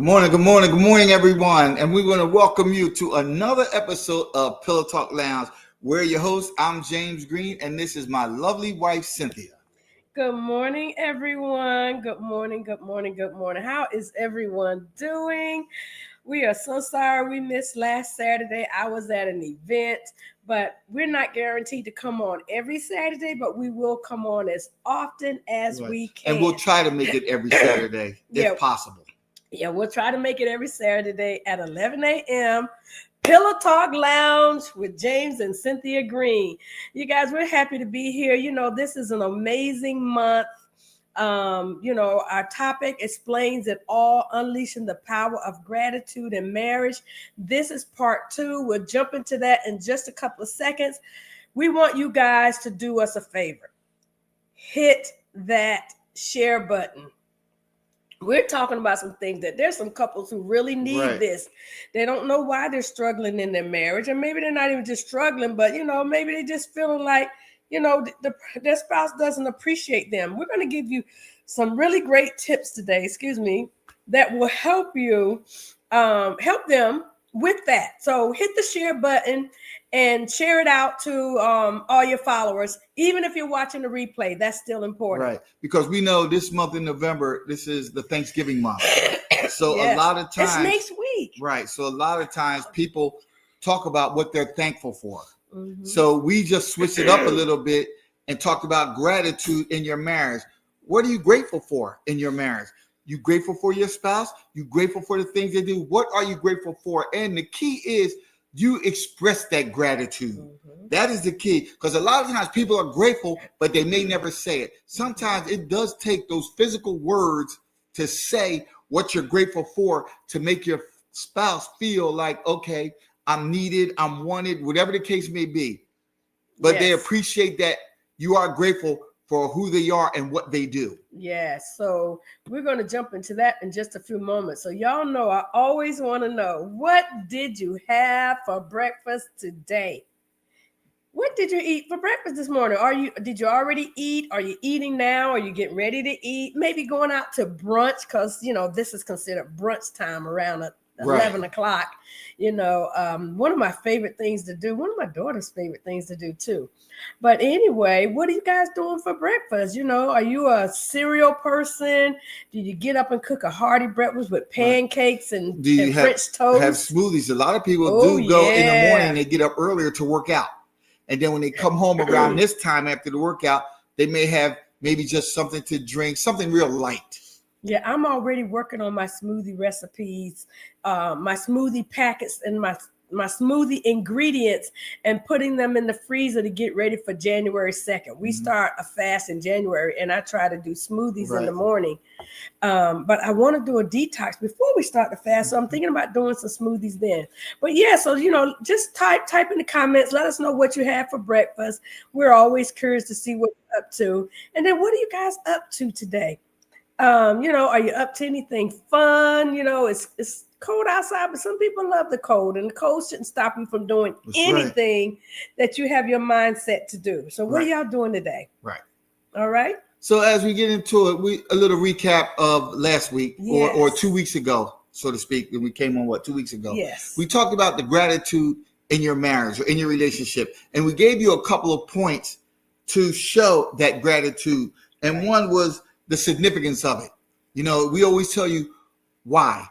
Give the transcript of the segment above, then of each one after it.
Good morning, everyone. And we want to welcome you to another episode of Pillow Talk Lounge. We're your host. I'm James Green, and this is my lovely wife, Cynthia. Good morning, everyone. Good morning, good morning, good morning. How is everyone doing? We are so sorry we missed last Saturday. I was at an event, but we're not guaranteed to come on every Saturday, but we will come on as often as we can. And we'll try to make it every Saturday if possible. Yeah, we'll try to make it every Saturday at 11 a.m. Pillow Talk Lounge with James and Cynthia Green. You guys, we're happy to be here. You know, this is an amazing month. Our topic explains it all, unleashing the power of gratitude in marriage. This is part 2. We'll jump into that in just a couple of seconds. We want you guys to do us a favor. Hit that share button. We're talking about some things that there's some couples who really need this. They don't know why they're struggling in their marriage, and maybe they're not even just struggling, but maybe they just feeling like their spouse doesn't appreciate them. We're going to give you some really great tips today, that will help you help them with that. So hit the share button and share it out to all your followers. Even if you're watching the replay, that's still important. Right, because we know this month in November, this is the Thanksgiving month. So yes. A lot of times, it's next week. Right, so a lot of times people talk about what they're thankful for. Mm-hmm. So we just switched it up a little bit and talked about gratitude in your marriage. What are you grateful for in your marriage? You grateful for your spouse? You grateful for the things they do? What are you grateful for? And the key is you express that gratitude. Mm-hmm. That is the key, because a lot of times people are grateful, but they may never say it. Sometimes it does take those physical words to say what you're grateful for to make your spouse feel like, okay, I'm needed, I'm wanted, whatever the case may be. But They appreciate that you are grateful for who they are and what they do. Yes. So we're going to jump into that in just a few moments. So y'all know, I always want to know, what did you have for breakfast today? What did you eat for breakfast this morning? Did you already eat? Are you eating now? Are you getting ready to eat? Maybe going out to brunch, because, this is considered brunch time around 11 o'clock. One of my favorite things to do, one of my daughter's favorite things to do too. But anyway, what are you guys doing for breakfast? Are you a cereal person? Do you get up and cook a hearty breakfast with pancakes and French toast? Have smoothies. A lot of people do go in the morning. They get up earlier to work out. And then when they come home around this time after the workout, they may have maybe just something to drink, something real light. Yeah, I'm already working on my smoothie recipes, my smoothie packets, and my smoothie ingredients, and putting them in the freezer to get ready for January 2nd. We start a fast in January, and I try to do smoothies in the morning. But I want to do a detox before we start the fast, so I'm thinking about doing some smoothies then. But yeah, so just type in the comments. Let us know what you had for breakfast. We're always curious to see what you're up to. And then what are you guys up to today? Are you up to anything fun? It's cold outside, but some people love the cold, and the cold shouldn't stop you from doing anything that you have your mindset to do. So what are y'all doing today? Right. All right. So as we get into it, a little recap of last week or 2 weeks ago, so to speak, when we came on 2 weeks ago. Yes. We talked about the gratitude in your marriage or in your relationship, and we gave you a couple of points to show that gratitude. And one was the significance of it. We always tell you why.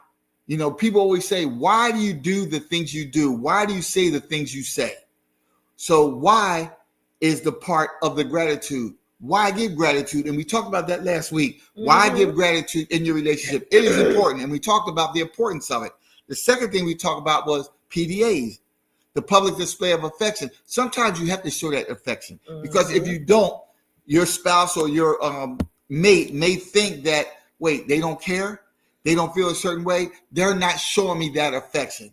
People always say, why do you do the things you do? Why do you say the things you say? So why is the part of the gratitude. Why give gratitude? And we talked about that last week. Why give gratitude in your relationship? It is important. And we talked about the importance of it. The second thing we talked about was PDAs, the public display of affection. Sometimes you have to show that affection, because if you don't, your spouse or your mate may think that, wait, they don't care, they don't feel a certain way, they're not showing me that affection,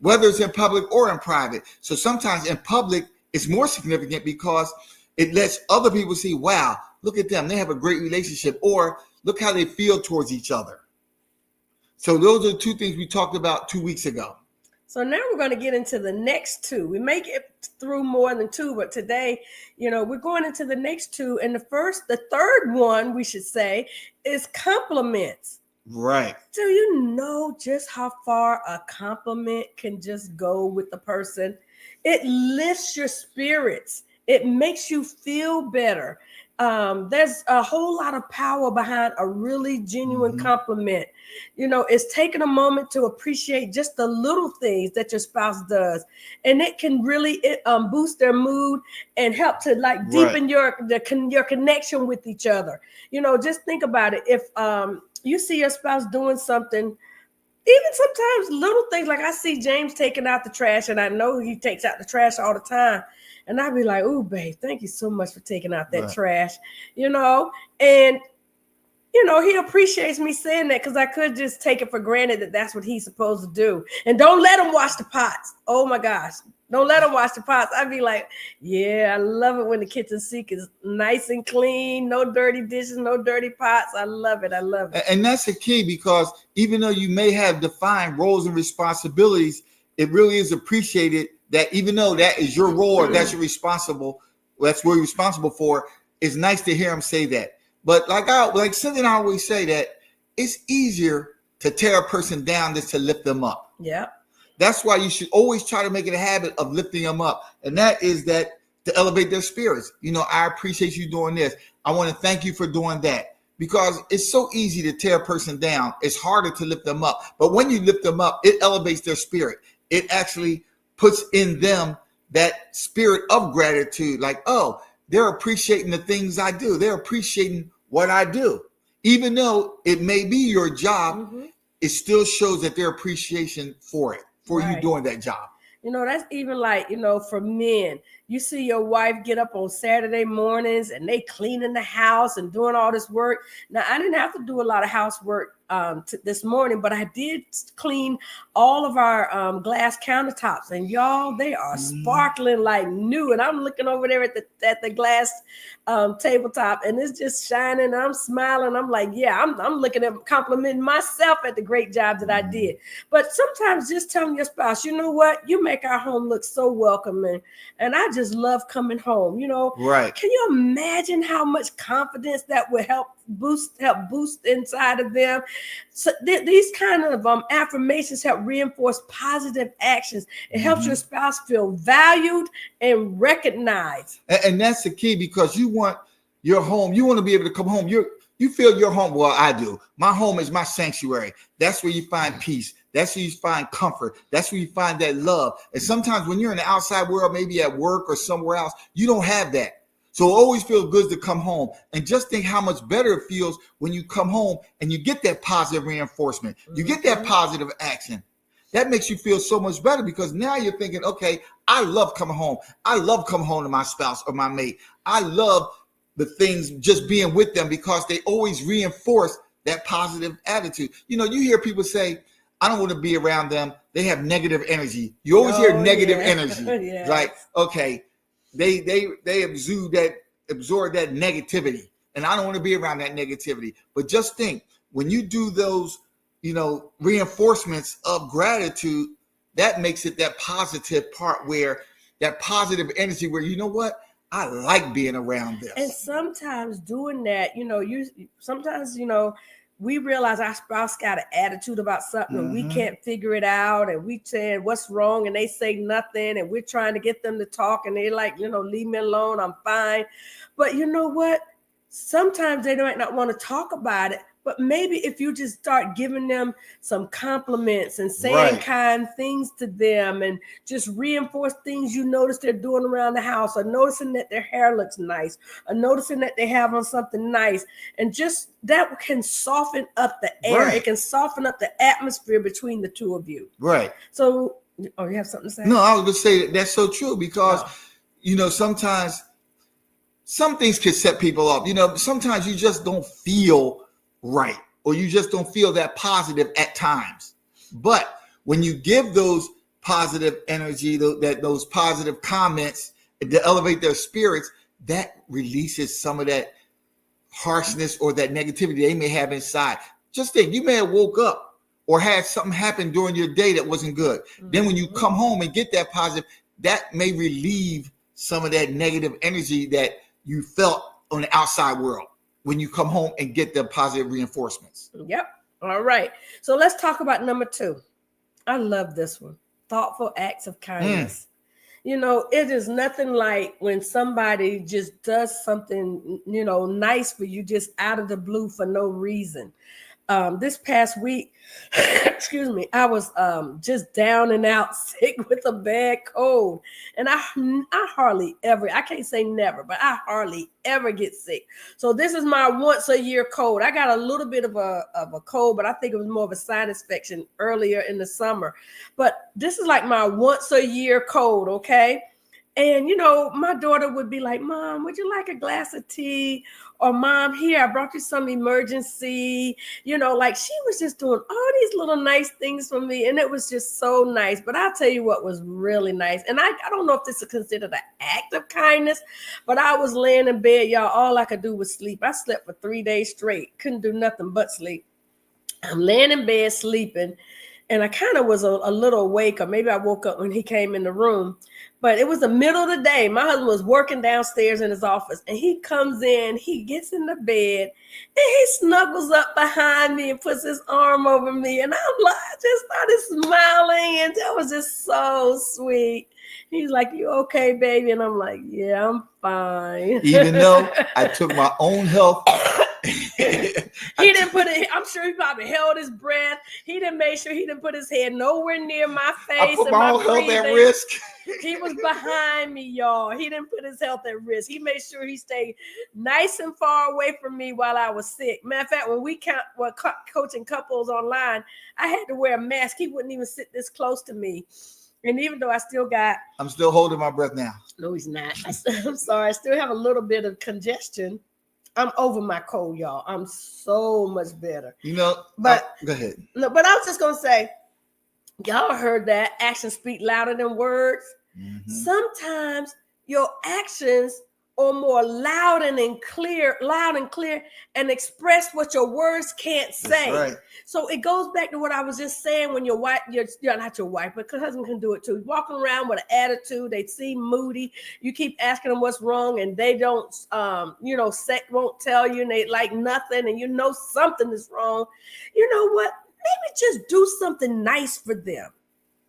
whether it's in public or in private. So sometimes in public it's more significant because it lets other people see, wow, look at them, they have a great relationship, or look how they feel towards each other. So those are two things we talked about 2 weeks ago. So now we're going to get into the next two. We may get through more than two, but today, we're going into the next two. And the third one, we should say, is compliments. Right. Do you know just how far a compliment can just go with the person? It lifts your spirits. It makes you feel better. There's a whole lot of power behind a really genuine Mhm. compliment. You know, it's taking a moment to appreciate just the little things that your spouse does, and it can really boost their mood and help to like Right. deepen your connection with each other. You know, just think about it. If you see your spouse doing something, even sometimes little things, like I see James taking out the trash, and I know he takes out the trash all the time. And I'd be like, "Oh, babe, thank you so much for taking out that Right. trash," you know. And you know, he appreciates me saying that, because I could just take it for granted that that's what he's supposed to do. And don't let him wash the pots. Oh my gosh. Don't let him wash the pots. I'd be like, yeah, I love it when the kitchen sink is nice and clean, no dirty dishes, no dirty pots. I love it. I love it. And that's the key, because even though you may have defined roles and responsibilities, it really is appreciated that even though that is your role or that's that's what you're responsible for, it's nice to hear him say that. But like Cindy and I always say, that it's easier to tear a person down than to lift them up. Yeah. That's why you should always try to make it a habit of lifting them up. And that is that to elevate their spirits. You know, I appreciate you doing this. I want to thank you for doing that. Because it's so easy to tear a person down. It's harder to lift them up. But when you lift them up, it elevates their spirit. It actually puts in them that spirit of gratitude. Like, oh, they're appreciating the things I do. They're appreciating what I do. Even though it may be your job, it still shows that their appreciation for it, for you doing that job. You know, that's even like, you know, for men, you see your wife get up on Saturday mornings and they cleaning the house and doing all this work. Now, I didn't have to do a lot of housework this morning, but I did clean all of our glass countertops, and y'all, they are sparkling like new. And I'm looking over there at the glass tabletop, and it's just shining. And I'm smiling. I'm like, yeah, I'm looking at complimenting myself at the great job that I did. But sometimes just telling your spouse, you know what, you make our home look so welcoming, and I just love coming home. You know, Right. Can you imagine how much confidence that would help boost inside of them? So these kind of affirmations help reinforce positive actions. It helps your spouse feel valued and recognized. And that's the key, because you want your home, you want to be able to come home. You feel your home. Well, I do. My home is my sanctuary. That's where you find peace. That's where you find comfort. That's where you find that love. And sometimes when you're in the outside world, maybe at work or somewhere else, you don't have that. So it always feels good to come home. And just think how much better it feels when you come home and you get that positive reinforcement. You get that positive action. That makes you feel so much better, because now you're thinking, okay, I love coming home. I love coming home to my spouse or my mate. I love the things, just being with them, because they always reinforce that positive attitude. You know, you hear people say, I don't want to be around them. They have negative energy. You always hear negative energy. Yeah. Like, okay, they absorb that negativity, and I don't want to be around that negativity. But just think, when you do those, you know, reinforcements of gratitude, that makes it that positive part, where that positive energy, where, you know what, I like being around this. And sometimes doing that, you know, sometimes, you know, we realize our spouse got an attitude about something and we can't figure it out, and we saying what's wrong and they say nothing, and we're trying to get them to talk and they're like, you know, leave me alone, I'm fine. But you know what? Sometimes they might not want to talk about it, but maybe if you just start giving them some compliments and saying kind things to them, and just reinforce things you notice they're doing around the house, or noticing that their hair looks nice, or noticing that they have on something nice, and just that can soften up the air. It can soften up the atmosphere between the two of you. Right. So, oh, you have something to say? No, I was going to say that's so true, because, you know, sometimes some things can set people off. You know, sometimes you just don't feel right, or you just don't feel that positive at times. But when you give those positive energy, those positive comments to elevate their spirits, that releases some of that harshness or that negativity they may have inside. Just think, you may have woke up or had something happen during your day that wasn't good. Then when you come home and get that positive, that may relieve some of that negative energy that you felt on the outside world when you come home and get the positive reinforcements. Yep. All right. So let's talk about number 2. I love this one. Thoughtful acts of kindness. You know, it is nothing like when somebody just does something, you know, nice for you just out of the blue for no reason. This past week, excuse me, I was just down and out sick with a bad cold. And I hardly ever, I can't say never, but I hardly ever get sick. So this is my once a year cold. I got a little bit of a cold, but I think it was more of a sinus infection earlier in the summer. But this is like my once a year cold, okay? And, you know, my daughter would be like, Mom, would you like a glass of tea? Or Mom, here, I brought you some emergency. You know, like she was just doing all these little nice things for me. And it was just so nice. But I'll tell you what was really nice. And I don't know if this is considered an act of kindness, but I was laying in bed, y'all. All I could do was sleep. I slept for 3 days straight. Couldn't do nothing but sleep. I'm laying in bed sleeping. And I kind of was a little awake, or maybe I woke up when he came in the room. But it was the middle of the day. My husband was working downstairs in his office, and he comes in, he gets in the bed, and he snuggles up behind me and puts his arm over me. And I just started smiling, and that was just so sweet. He's like, "You okay, baby?" And I'm like, "Yeah, I'm fine." Even though I took my own health. He didn't put it. I'm sure he probably held his breath. He didn't make sure he didn't put his head nowhere near my face. I put my own health at risk. He was behind me, y'all. He didn't put his health at risk. He made sure he stayed nice and far away from me while I was sick. Matter of fact, when we were coaching couples online, I had to wear a mask. He wouldn't even sit this close to me. And even though I'm still holding my breath now. No, he's not. I'm sorry. I still have a little bit of congestion. I'm over my cold, y'all. I'm so much better. You know, but go ahead. No, but I was just gonna say, y'all heard that actions speak louder than words. Mm-hmm. Sometimes your actions are more loud and clear, and express what your words can't say. That's right. So it goes back to what I was just saying when your wife, you're not your wife, but your husband can do it too. Walking around with an attitude, they seem moody. You keep asking them what's wrong, and they don't, won't tell you, and they like nothing, and you know something is wrong. You know what? Maybe just do something nice for them.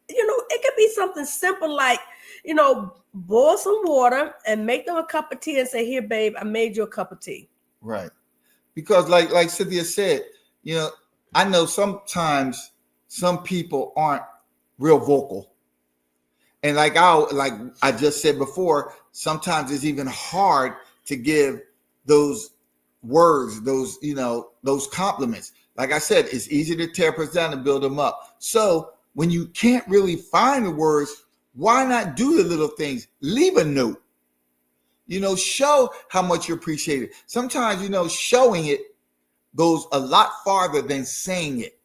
You know, it could be something simple like, you know, boil some water and make them a cup of tea and say, "Here, babe, I made you a cup of tea." Right. Because like Cynthia said, you know, I know sometimes some people aren't real vocal. And like I just said before, sometimes it's even hard to give those words, those compliments. Like I said, it's easy to tear us down and build them up. So when you can't really find the words, why not do the little things? Leave a note. You know, show how much you appreciate it. Sometimes, you know, showing it goes a lot farther than saying it.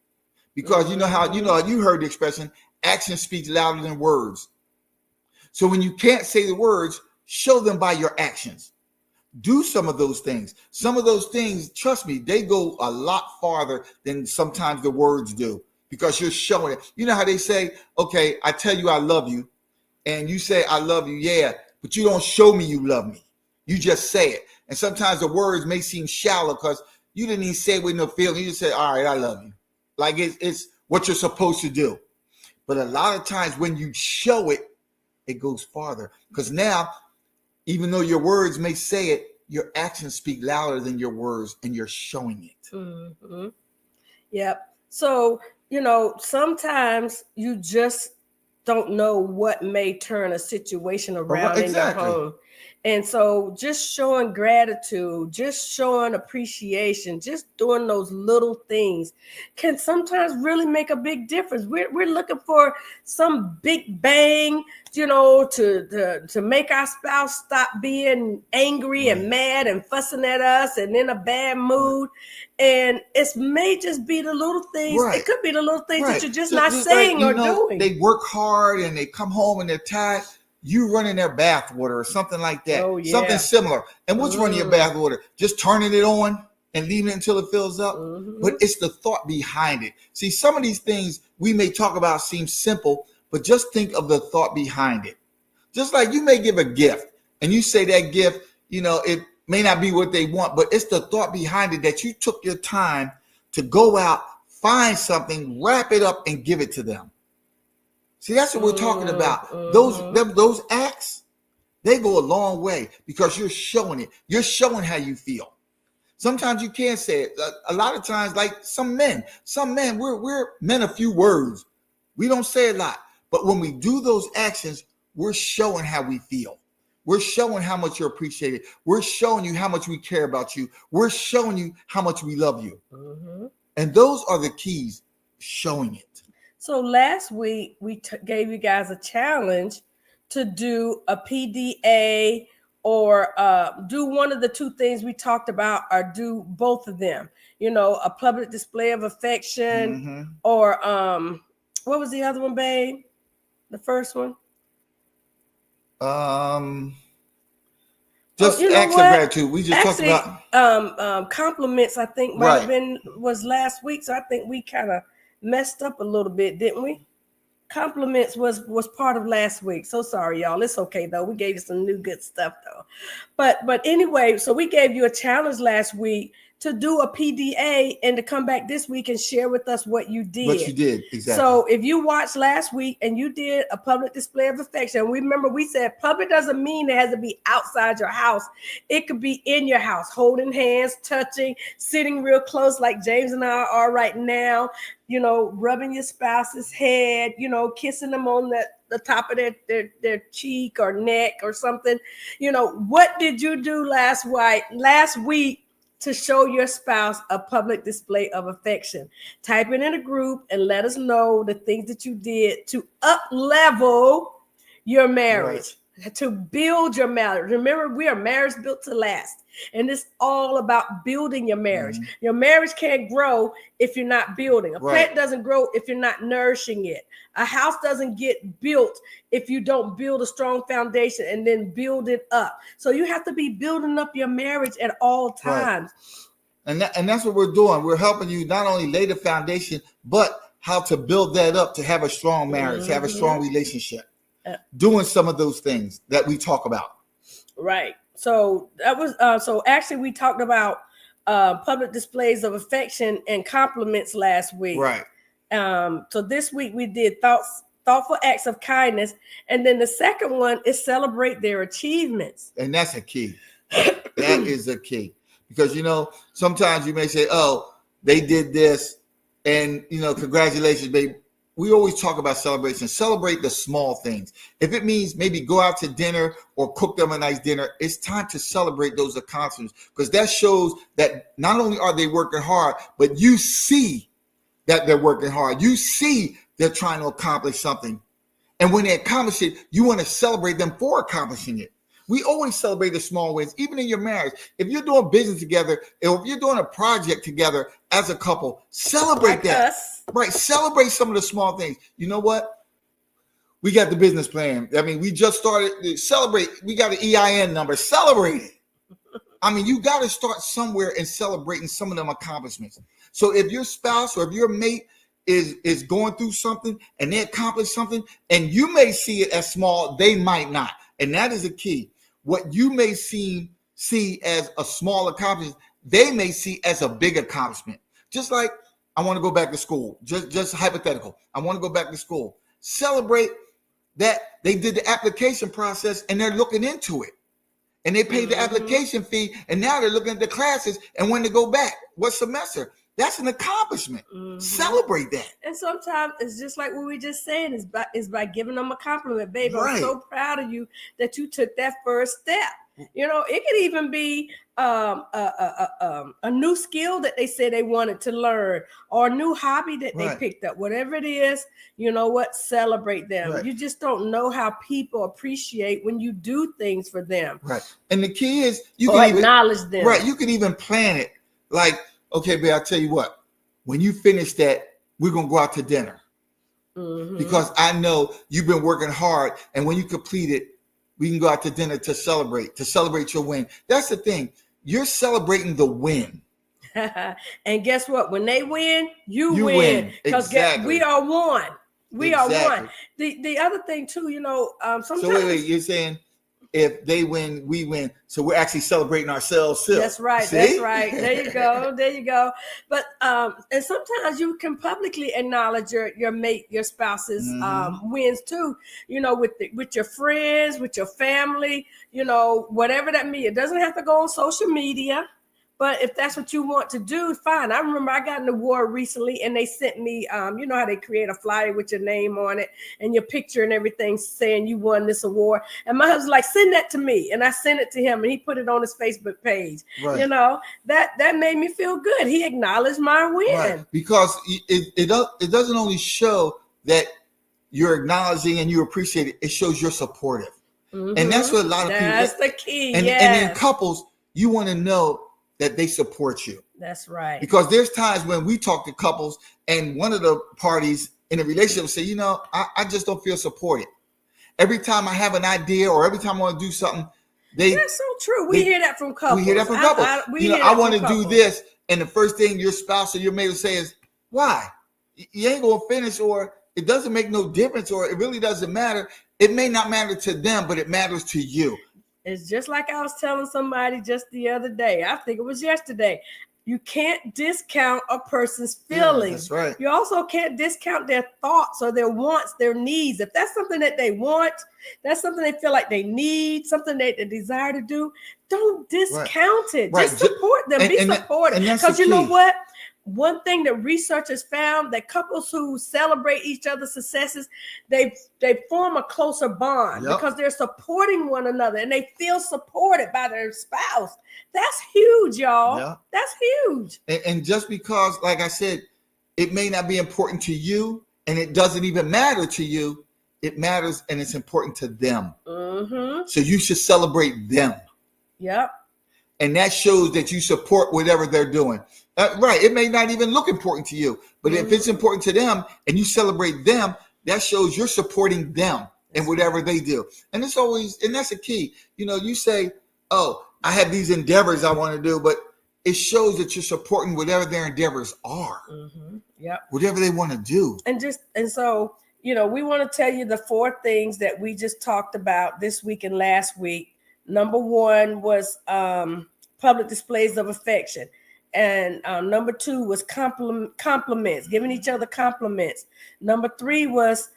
Because you heard the expression, action speaks louder than words. So when you can't say the words, show them by your actions. Do some of those things. Some of those things, trust me, they go a lot farther than sometimes the words do. Because you're showing it. You know how they say, okay, I tell you I love you. And you say, I love you, yeah. But you don't show me you love me. You just say it. And sometimes the words may seem shallow because you didn't even say it with no feeling. You just say, all right, I love you. Like it's what you're supposed to do. But a lot of times when you show it, it goes farther. Because now, even though your words may say it, your actions speak louder than your words, and you're showing it. Mm-hmm. Yep. So, you know, sometimes you just don't know what may turn a situation around in your home. And so just showing gratitude, just showing appreciation, just doing those little things can sometimes really make a big difference. We're looking for some big bang, you know, to make our spouse stop being angry and mad and fussing at us and in a bad mood. And it may just be the little things. Right. It could be the little things that you're just not saying or doing. They work hard and they come home and they're tired. You running their bath water or something like that. Oh, yeah. Something similar. And what's running your bath water? Just turning it on and leaving it until it fills up. Mm-hmm. But it's the thought behind it. See, some of these things we may talk about seem simple, but just think of the thought behind it. Just like you may give a gift and you say that gift, you know, it may not be what they want, but it's the thought behind it that you took your time to go out, find something, wrap it up, and give it to them. See, that's what we're talking about. Mm-hmm. Those acts, they go a long way because you're showing it. You're showing how you feel. Sometimes you can't say it. A lot of times, like some men, we're men of few words. We don't say a lot. But when we do those actions, we're showing how we feel. We're showing how much you're appreciated. We're showing you how much we care about you. We're showing you how much we love you. Mm-hmm. And those are the keys, showing it. So last week, we gave you guys a challenge to do a PDA or do one of the two things we talked about, or do both of them. You know, a public display of affection, or what was the other one, babe? The first one? Just acts of gratitude. We just talked about compliments. I think might have was last week, so I think we kind of messed up a little bit, didn't we? Compliments was part of last week. So sorry, y'all. It's okay though. We gave you some new good stuff though. But anyway, so we gave you a challenge last week to do a PDA and to come back this week and share with us what you did. What you did, exactly. So if you watched last week and you did a public display of affection, remember we said public doesn't mean it has to be outside your house. It could be in your house, holding hands, touching, sitting real close like James and I are right now, you know, rubbing your spouse's head, you know, kissing them on the top of their cheek or neck or something. You know, what did you do last week to show your spouse a public display of affection? Type it in a group and let us know the things that you did to up-level your marriage, to build your marriage. Remember, we are marriage built to last. And it's all about building your marriage. Mm-hmm. Your marriage can't grow if you're not building. A plant doesn't grow if you're not nourishing it. A house doesn't get built if you don't build a strong foundation and then build it up. So you have to be building up your marriage at all times. Right. And that's what we're doing. We're helping you not only lay the foundation, but how to build that up to have a strong marriage, to have a strong relationship. Doing some of those things that we talk about. Right. So that was so actually we talked about public displays of affection and compliments last week. Right. So this week we did thoughtful acts of kindness, and then the second one is celebrate their achievements. And that's a key. That is a key, because you know sometimes you may say, "Oh, they did this," and you know, congratulations, babe. We always talk about celebration. Celebrate the small things. If it means maybe go out to dinner or cook them a nice dinner, it's time to celebrate those accomplishments, because that shows that not only are they working hard, but you see that they're working hard. You see they're trying to accomplish something. And when they accomplish it, you want to celebrate them for accomplishing it. We always celebrate the small wins, even in your marriage. If you're doing business together, or if you're doing a project together as a couple, celebrate like that. Us. Right. Celebrate some of the small things. You know what? We got the business plan. I mean, we just started to celebrate. We got an EIN number. Celebrate it. I mean, you got to start somewhere in celebrating some of them accomplishments. So if your spouse or if your mate is going through something and they accomplish something, and you may see it as small, they might not. And that is a key. What you may see as a small accomplishment, they may see as a big accomplishment. Just like, I want to go back to school. Just hypothetical. I want to go back to school. Celebrate that they did the application process and they're looking into it. And they paid the application fee, and now they're looking at the classes and when to go back. What semester? That's an accomplishment. Celebrate that. And sometimes it's just like what we just saying, is by giving them a compliment. Babe, I'm so proud of you that you took that first step. You know, it could even be a new skill that they said they wanted to learn, or a new hobby that they picked up. Whatever it is, you know what? Celebrate them. Right. You just don't know how people appreciate when you do things for them. Right. And the key is you can acknowledge them. Right. You can even plan it. Like, okay, babe, I'll tell you what. When you finish that, we're gonna go out to dinner. Because I know you've been working hard, and when you complete it, we can go out to dinner to celebrate your win. That's the thing. You're celebrating the win. And guess what? When they win, you win. Because we are one. We are one. The other thing too, you know, sometimes. So wait, you're saying if they win, we win. So we're actually celebrating ourselves too. That's right. See? That's right. There you go. There you go. But and sometimes you can publicly acknowledge your mate, your spouse's wins too. You know, with your friends, with your family. You know, whatever that means. It doesn't have to go on social media. But if that's what you want to do, fine. I remember I got an award recently and they sent me, you know how they create a flyer with your name on it and your picture and everything saying you won this award. And my husband's like, send that to me. And I sent it to him and he put it on his Facebook page. Right. You know, that made me feel good. He acknowledged my win. Right. Because it doesn't only show that you're acknowledging and you appreciate it. It shows you're supportive. Mm-hmm. And that's what a lot of people. That's the key. And in couples, you want to know that they support you. That's right. Because there's times when we talk to couples and one of the parties in a relationship say, you know, I just don't feel supported. Every time I have an idea or every time I want to do something, that's so true. We hear that from couples. We hear that from couples. I want to do this. And the first thing your spouse or your mate will say is, why? You ain't going to finish, or it doesn't make no difference, or it really doesn't matter. It may not matter to them, but it matters to you. It's just like I was telling somebody just the other day. I think it was yesterday. You can't discount a person's feelings. Yeah, that's right. You also can't discount their thoughts or their wants, their needs. If that's something that they want, that's something they feel like they need, something that they desire to do, don't discount it. Just support them. Be supportive. Because you know what? One thing that researchers found, that couples who celebrate each other's successes, they form a closer bond because they're supporting one another and they feel supported by their spouse. That's huge, y'all. Yeah. That's huge. And just because, like I said, it may not be important to you and it doesn't even matter to you, it matters and it's important to them. Mm-hmm. So you should celebrate them. Yep. And that shows that you support whatever they're doing. Right. It may not even look important to you, but if it's important to them and you celebrate them, that shows you're supporting them in whatever they do. And it's always, and that's a key. You know, you say, oh, I have these endeavors I want to do, but it shows that you're supporting whatever their endeavors are. Mm-hmm. Yep. Whatever they want to do. And so, you know, we want to tell you the 4 things that we just talked about this week and last week. Number 1 was public displays of affection. And number 2 was compliments, giving each other compliments. Number 3 was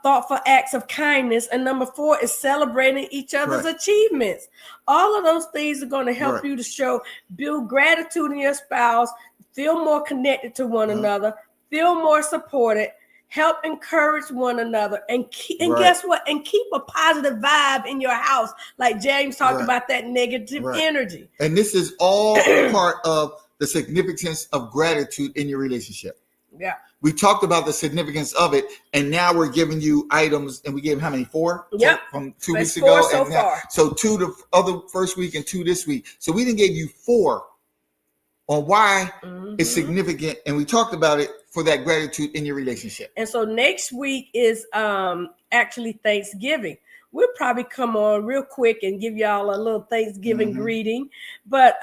thoughtful acts of kindness. And number 4 is celebrating each other's achievements. All of those things are going to help you to build gratitude in your spouse, feel more connected to one another, feel more supported, help encourage one another, and guess what? And keep a positive vibe in your house. Like James talked about that negative energy. And this is all part of the significance of gratitude in your relationship. Yeah. We talked about the significance of it, and now we're giving you items, and we gave how many? 4? Yep. From 2 weeks 4 ago. So far. So 2 the other first week and 2 this week. So we didn't give you 4 on why it's significant, and we talked about it for that gratitude in your relationship. And so next week is actually Thanksgiving. We'll probably come on real quick and give y'all a little Thanksgiving greeting. But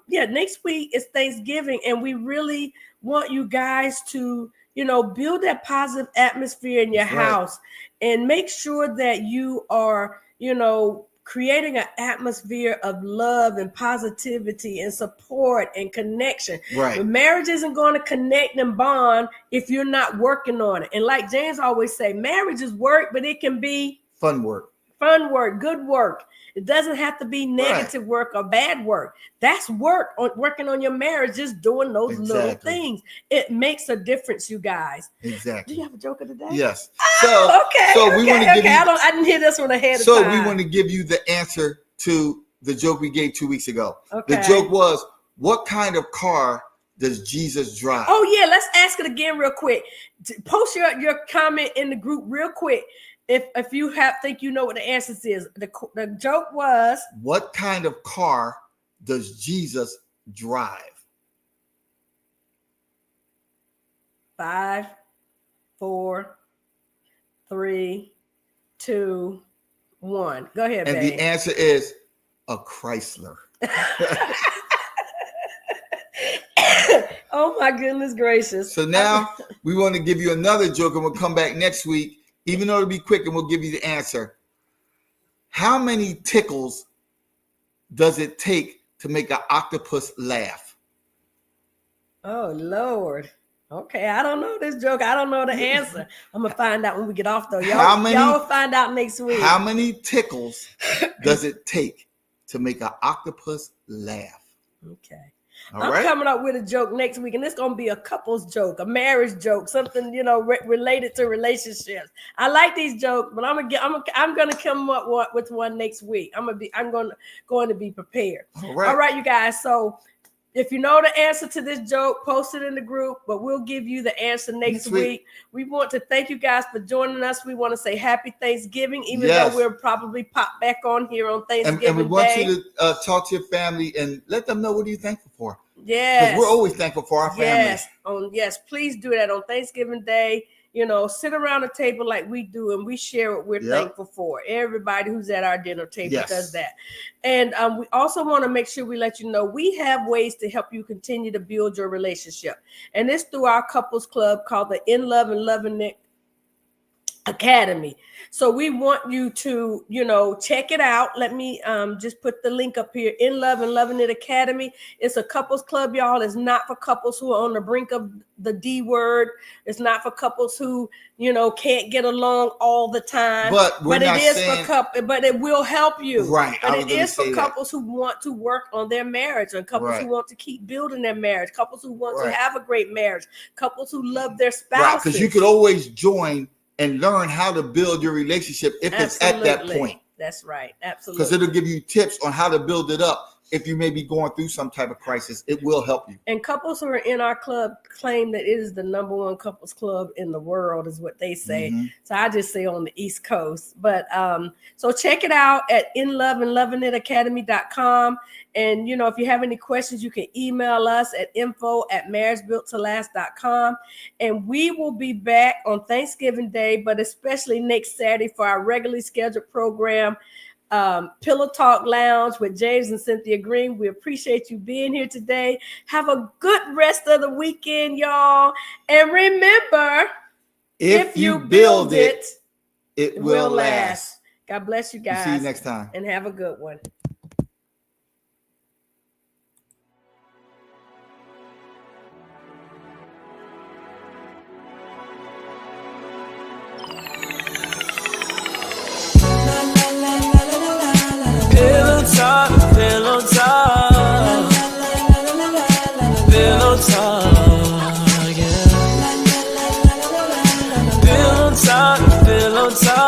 next week is Thanksgiving, and we really want you guys to, you know, build that positive atmosphere in your house and make sure that you are, you know, creating an atmosphere of love and positivity and support and connection. Right. The marriage isn't going to connect and bond if you're not working on it. And like James always say, marriage is work, but it can be fun work, good work. It doesn't have to be negative work or bad work. That's work, working on your marriage, just doing those little things. It makes a difference, you guys. Exactly. Do you have a joke of the day? Yes. We want to give you, I didn't hear this one ahead of time. So we want to give you the answer to the joke we gave 2 weeks ago. Okay. The joke was, what kind of car does Jesus drive? Oh, yeah. Let's ask it again real quick. Post your comment in the group real quick. If you think you know what the answer is. The joke was, what kind of car does Jesus drive? 5, 4, 3, 2, 1. Go ahead, and babe. The answer is a Chrysler. Oh my goodness gracious. So now we want to give you another joke, and we'll come back next week, even though it'll be quick, and we'll give you the answer. How many tickles does it take to make an octopus laugh? Oh Lord. Okay, I don't know this joke. I don't know the answer. I'm gonna find out when we get off though. Y'all will find out next week. How many tickles does it take to make an octopus laugh? Okay. All I'm right. coming up with a joke next week, and it's gonna be a couple's joke, a marriage joke, something related to relationships. I like these jokes, but I'm gonna come up with one next week. I'm going to be prepared. All right. All right, you guys. So if you know the answer to this joke, post it in the group, but we'll give you the answer next week. We want to thank you guys for joining us. We want to say happy Thanksgiving, even though we'll probably pop back on here on Thanksgiving and we want Day. you to talk to your family and let them know what are you thankful for. Yes. Because we're always thankful for our family. Yes, please do that on Thanksgiving Day. Sit around the table like we do, and we share what we're thankful for. Everybody who's at our dinner table does that. And we also want to make sure we let you know we have ways to help you continue to build your relationship. And it's through our couples club called the In Love and Loving It Academy. So we want you to, check it out. Let me just put the link up here. In Love and Loving It Academy. It's a couples club, y'all. It's not for couples who are on the brink of the D word. It's not for couples who, can't get along all the time. But it is for couples. But it will help you. Right. But it is for couples who want to work on their marriage, and couples who want to keep building their marriage, couples who want to have a great marriage, couples who love their spouses. Right. Because you could always join and learn how to build your relationship if it's at that point. That's right. Absolutely. Because it'll give you tips on how to build it up. If you may be going through some type of crisis, it will help you. And couples who are in our club claim that it is the #1 couples club in the world, is what they say. Mm-hmm. So I just say on the East Coast. But so check it out at inloveandlovingitacademy.com. And, if you have any questions, you can email us at info@marriagebuilttolast.com. And we will be back on Thanksgiving Day, but especially next Saturday for our regularly scheduled program, Pillow Talk Lounge with James and Cynthia Green. We appreciate you being here today. Have a good rest of the weekend, y'all. And remember, if you build it, it will last. God bless you guys. We'll see you next time. And have a good one. Pillow talk, pillow talk, pillow talk, yeah. Pillow talk, pillow talk.